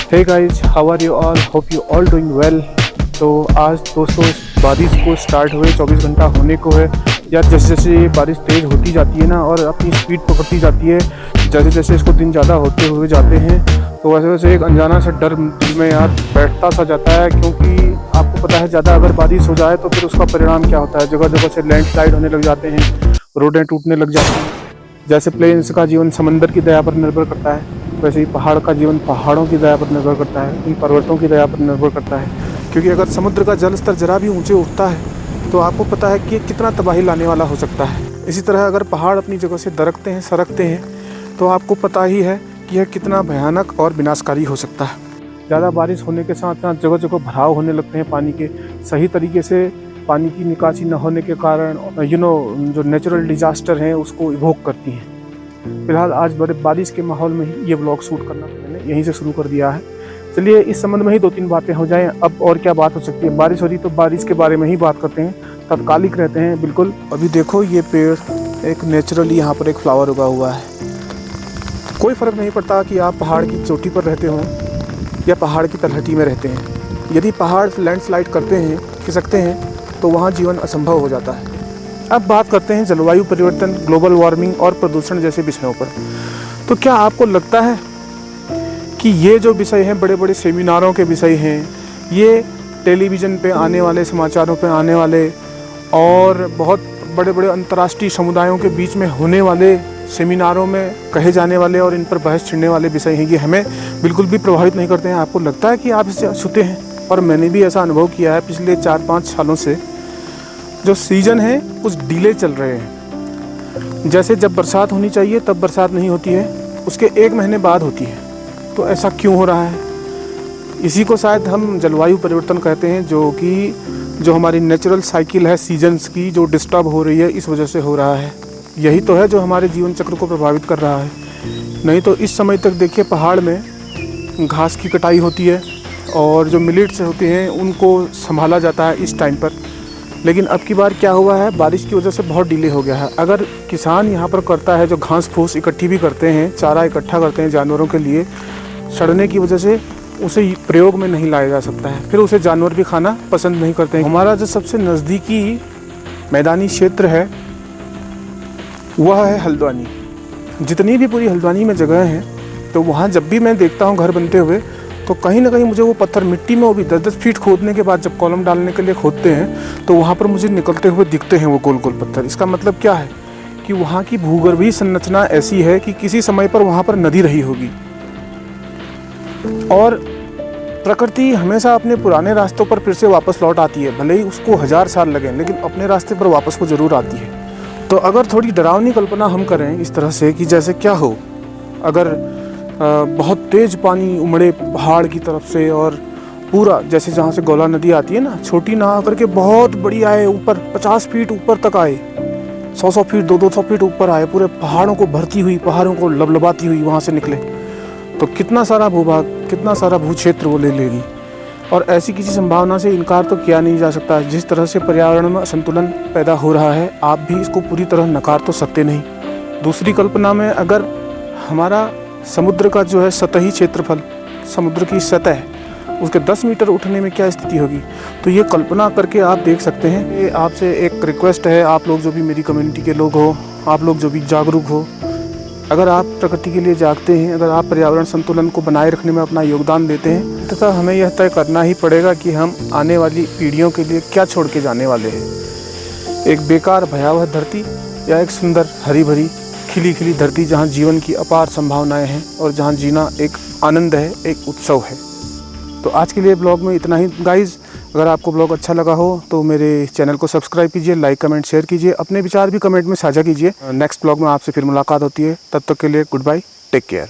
Hey guys, how are you all? Hope you all doing well. तो आज दोस्तों बारिश को स्टार्ट हुए 24 घंटा होने को है यार। जैसे जैसे ये बारिश तेज़ होती जाती है ना और अपनी स्पीड पकड़ती जाती है, जैसे जैसे इसको दिन ज़्यादा होते हुए जाते हैं, तो वैसे वैसे एक अनजाना सा डर दिल में यार बैठता सा जाता है। क्योंकि आपको पता है ज़्यादा अगर बारिश हो जाए तो फिर उसका परिणाम क्या होता है। जगह जगह से लैंडस्लाइड होने लग जाते हैं, रोडें टूटने लग जाती हैं। जैसे प्लेन्स का जीवन समंदर की दया पर निर्भर करता है, वैसे ही पहाड़ का जीवन पहाड़ों की दया पर निर्भर करता है, इन पर्वतों की दया पर निर्भर करता है। क्योंकि अगर समुद्र का जल स्तर जरा भी ऊंचे उठता है तो आपको पता है कि कितना तबाही लाने वाला हो सकता है। इसी तरह अगर पहाड़ अपनी जगह से दरकते हैं, सरकते हैं, तो आपको पता ही है कि यह कितना भयानक और विनाशकारी हो सकता है। ज़्यादा बारिश होने के साथ साथ जगह जगह भराव होने लगते हैं पानी के। सही तरीके से पानी की निकासी न होने के कारण जो नेचुरल डिजास्टर हैं उसको इवोक करती हैं। फिलहाल आज बड़े बारिश के माहौल में ही ये व्लॉग शूट करना मैंने यहीं से शुरू कर दिया है। चलिए इस संबंध में ही 2-3 बातें हो जाएं। अब और क्या बात हो सकती है, बारिश हो रही तो बारिश के बारे में ही बात करते हैं, तत्कालिक रहते हैं बिल्कुल। अभी देखो ये पेड़ एक नेचुरली यहाँ पर एक फ्लावर उगा हुआ है। कोई फ़र्क नहीं पड़ता कि आप पहाड़ की चोटी पर रहते हो या पहाड़ की तलहटी में रहते हैं। यदि पहाड़ लैंडस्लाइड करते हैं, खिसकते हैं, तो वहाँ जीवन असंभव हो जाता है। अब बात करते हैं जलवायु परिवर्तन, ग्लोबल वार्मिंग और प्रदूषण जैसे विषयों पर। तो क्या आपको लगता है कि ये जो विषय हैं बड़े बड़े सेमिनारों के विषय हैं, ये टेलीविज़न पे आने वाले, समाचारों पे आने वाले और बहुत बड़े बड़े अंतर्राष्ट्रीय समुदायों के बीच में होने वाले सेमिनारों में कहे जाने वाले और इन पर बहस छिड़ने वाले विषय हैं, ये हमें बिल्कुल भी प्रभावित नहीं करते हैं? आपको लगता है कि आप इससे अछूते हैं? और मैंने भी ऐसा अनुभव किया है पिछले 4-5 सालों से। जो सीज़न है कुछ डिले चल रहे हैं। जैसे जब बरसात होनी चाहिए तब बरसात नहीं होती है, उसके 1 महीने बाद होती है। तो ऐसा क्यों हो रहा है? इसी को शायद हम जलवायु परिवर्तन कहते हैं, जो हमारी नेचुरल साइकिल है सीजन्स की, जो डिस्टर्ब हो रही है, इस वजह से हो रहा है। यही तो है जो हमारे जीवन चक्र को प्रभावित कर रहा है। नहीं तो इस समय तक देखिए पहाड़ में घास की कटाई होती है और जो मिलेट्स होते हैं उनको संभाला जाता है इस टाइम पर। लेकिन अब की बार क्या हुआ है, बारिश की वजह से बहुत डिले हो गया है। अगर किसान यहाँ पर करता है, जो घास फूस इकट्ठी भी करते हैं, चारा इकट्ठा करते हैं जानवरों के लिए, सड़ने की वजह से उसे प्रयोग में नहीं लाया जा सकता है। फिर उसे जानवर भी खाना पसंद नहीं करते हैं। हमारा जो सबसे नज़दीकी मैदानी क्षेत्र है वह है हल्द्वानी। जितनी भी पूरी हल्द्वानी में जगह हैं, तो वहाँ जब भी मैं देखता हूँ घर बनते हुए, तो कहीं ना कहीं मुझे वो पत्थर मिट्टी में, वो भी 10-10 फीट खोदने के बाद जब कॉलम डालने के लिए खोदते हैं, तो वहाँ पर मुझे निकलते हुए दिखते हैं वो गोल गोल पत्थर। इसका मतलब क्या है कि वहाँ की भूगर्भीय संरचना ऐसी है कि किसी समय पर वहाँ पर नदी रही होगी। और प्रकृति हमेशा अपने पुराने रास्तों पर फिर से वापस लौट आती है, भले ही उसको 1000 साल लगें, लेकिन अपने रास्ते पर वापस वो ज़रूर आती है। तो अगर थोड़ी डरावनी कल्पना हम करें इस तरह से कि जैसे क्या हो अगर बहुत तेज़ पानी उमड़े पहाड़ की तरफ से, और पूरा जैसे जहाँ से गौला नदी आती है ना, छोटी ना आकर के बहुत बड़ी आए, ऊपर 50 फीट ऊपर तक आए, 100-100 फीट 200-200 फीट ऊपर आए, पूरे पहाड़ों को भरती हुई, पहाड़ों को लबलबाती हुई वहाँ से निकले, तो कितना सारा भूभाग, कितना सारा भू क्षेत्र वो ले लेगी। और ऐसी किसी संभावना से इनकार तो किया नहीं जा सकता। जिस तरह से पर्यावरण में असंतुलन पैदा हो रहा है, आप भी इसको पूरी तरह नकार तो सकते नहीं। दूसरी कल्पना में अगर हमारा समुद्र का जो है सतही क्षेत्रफल, समुद्र की सतह, उसके 10 मीटर उठने में क्या स्थिति होगी, तो ये कल्पना करके आप देख सकते हैं। ये आपसे एक रिक्वेस्ट है, आप लोग जो भी मेरी कम्युनिटी के लोग हो, आप लोग जो भी जागरूक हो, अगर आप प्रकृति के लिए जागते हैं, अगर आप पर्यावरण संतुलन को बनाए रखने में अपना योगदान देते हैं, तथा हमें यह तय करना ही पड़ेगा कि हम आने वाली पीढ़ियों के लिए क्या छोड़ के जाने वाले हैं। एक बेकार भयावह धरती या एक सुंदर हरी भरी खिली खिली धरती जहाँ जीवन की अपार संभावनाएं हैं और जहाँ जीना एक आनंद है, एक उत्सव है। तो आज के लिए ब्लॉग में इतना ही गाइज़। अगर आपको ब्लॉग अच्छा लगा हो तो मेरे चैनल को सब्सक्राइब कीजिए, लाइक कमेंट शेयर कीजिए, अपने विचार भी कमेंट में साझा कीजिए। नेक्स्ट ब्लॉग में आपसे फिर मुलाकात होती है, तब तक के लिए गुड बाय, टेक केयर।